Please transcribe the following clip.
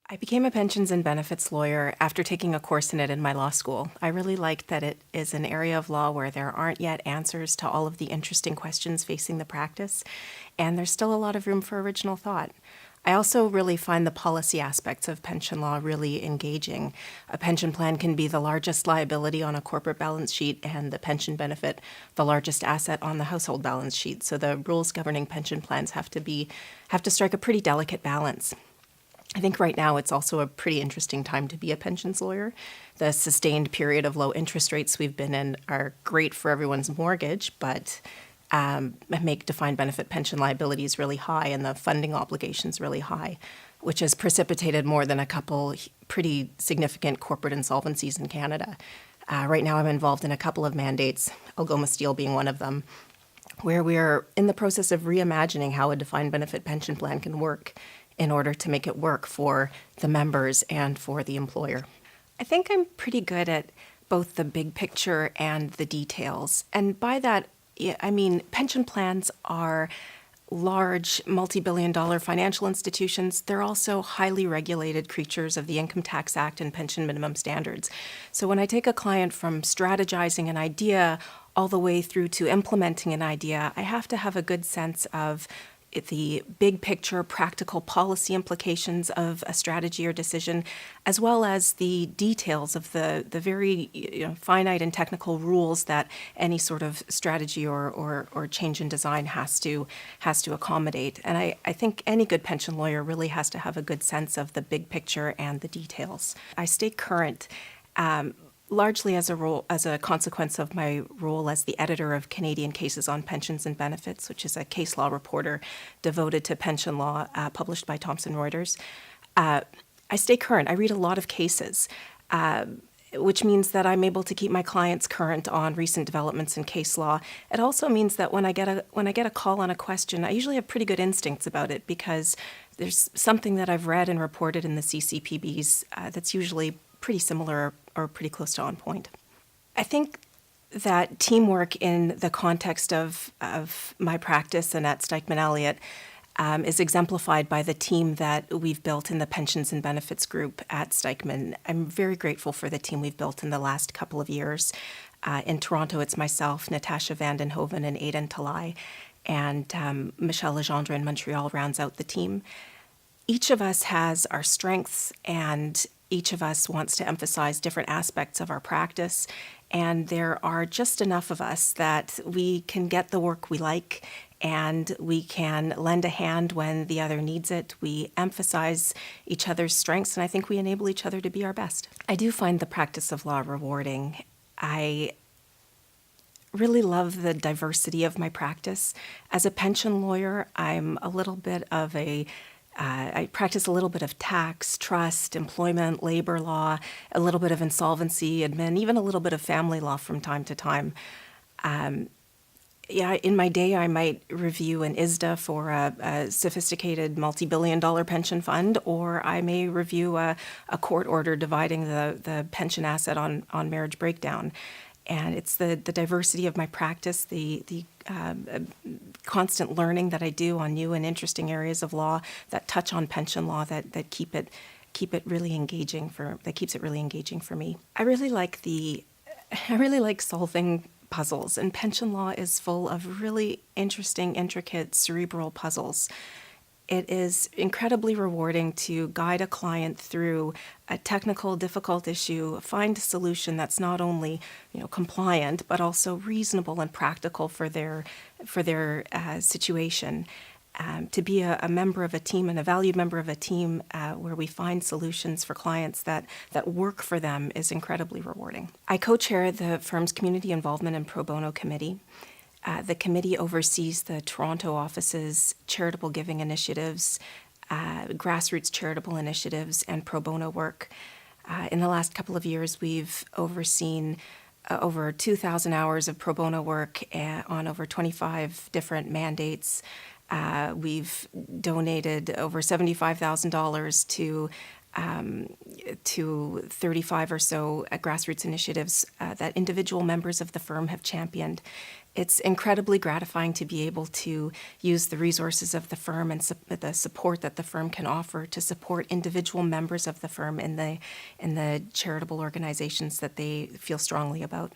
I became a pensions and benefits lawyer after taking a course in it in my law school. I really liked that it is an area of law where there aren't yet answers to all of the interesting questions facing the practice, and there's still a lot of room for original thought. I also really find the policy aspects of pension law really engaging. A pension plan can be the largest liability on a corporate balance sheet and the pension benefit the largest asset on the household balance sheet. So the rules governing pension plans have to strike a pretty delicate balance. I think right now it's also a pretty interesting time to be a pensions lawyer. The sustained period of low interest rates we've been in are great for everyone's mortgage, but make defined benefit pension liabilities really high and the funding obligations really high, which has precipitated more than a couple pretty significant corporate insolvencies in Canada. Right now I'm involved in a couple of mandates, Algoma Steel being one of them, where we're in the process of reimagining how a defined benefit pension plan can work in order to make it work for the members and for the employer. I think I'm pretty good at both the big picture and the details. And by that, I mean pension plans are large, multi-billion-dollar financial institutions. They're also highly regulated creatures of the Income Tax Act and pension minimum standards. So when I take a client from strategizing an idea all the way through to implementing an idea, I have to have a good sense of the big picture practical policy implications of a strategy or decision, as well as the details of the very finite and technical rules that any sort of strategy or change in design has to accommodate. And I think any good pension lawyer really has to have a good sense of the big picture and the details. I stay current largely as a consequence of my role as the editor of Canadian Cases on Pensions and Benefits, which is a case law reporter devoted to pension law, published by Thomson Reuters. I stay current. I read a lot of cases, which means that I'm able to keep my clients current on recent developments in case law. It also means that when I get a call on a question, I usually have pretty good instincts about it because there's something that I've read and reported in the CCPBs that's usually pretty similar or pretty close to on point. I think that teamwork in the context of my practice and at Stikeman Elliott is exemplified by the team that we've built in the Pensions and Benefits group at Stikeman. I'm very grateful for the team we've built in the last couple of years. In Toronto, it's myself, Natasha Vandenhoven, and Aidan Talai, and Michelle Legendre in Montreal rounds out the team. Each of us has our strengths, and each of us wants to emphasize different aspects of our practice, and there are just enough of us that we can get the work we like and we can lend a hand when the other needs it. We emphasize each other's strengths, and I think we enable each other to be our best. I do find the practice of law rewarding. I really love the diversity of my practice. As a pension lawyer, I'm a little bit of I practice a little bit of tax, trust, employment, labor law, a little bit of insolvency, admin, even a little bit of family law from time to time. In my day, I might review an ISDA for a sophisticated multi-billion-dollar pension fund, or I may review a court order dividing the pension asset on marriage breakdown. And it's the diversity of my practice, the constant learning that I do on new and interesting areas of law that touch on pension law that keep it really engaging keeps it really engaging for me. I really like solving puzzles, and pension law is full of really interesting, intricate, cerebral puzzles. It is incredibly rewarding to guide a client through a technical, difficult issue, find a solution that's not only compliant but also reasonable and practical for their situation. To be a member of a team and a valued member of a team where we find solutions for clients that work for them is incredibly rewarding. I co-chair the firm's Community Involvement and Pro Bono Committee. The committee oversees the Toronto office's charitable giving initiatives, grassroots charitable initiatives, and pro bono work. In the last couple of years, we've overseen over 2,000 hours of pro bono work on over 25 different mandates. We've donated over $75,000 to to 35 or so grassroots initiatives that individual members of the firm have championed. It's incredibly gratifying to be able to use the resources of the firm and the support that the firm can offer to support individual members of the firm in the charitable organizations that they feel strongly about.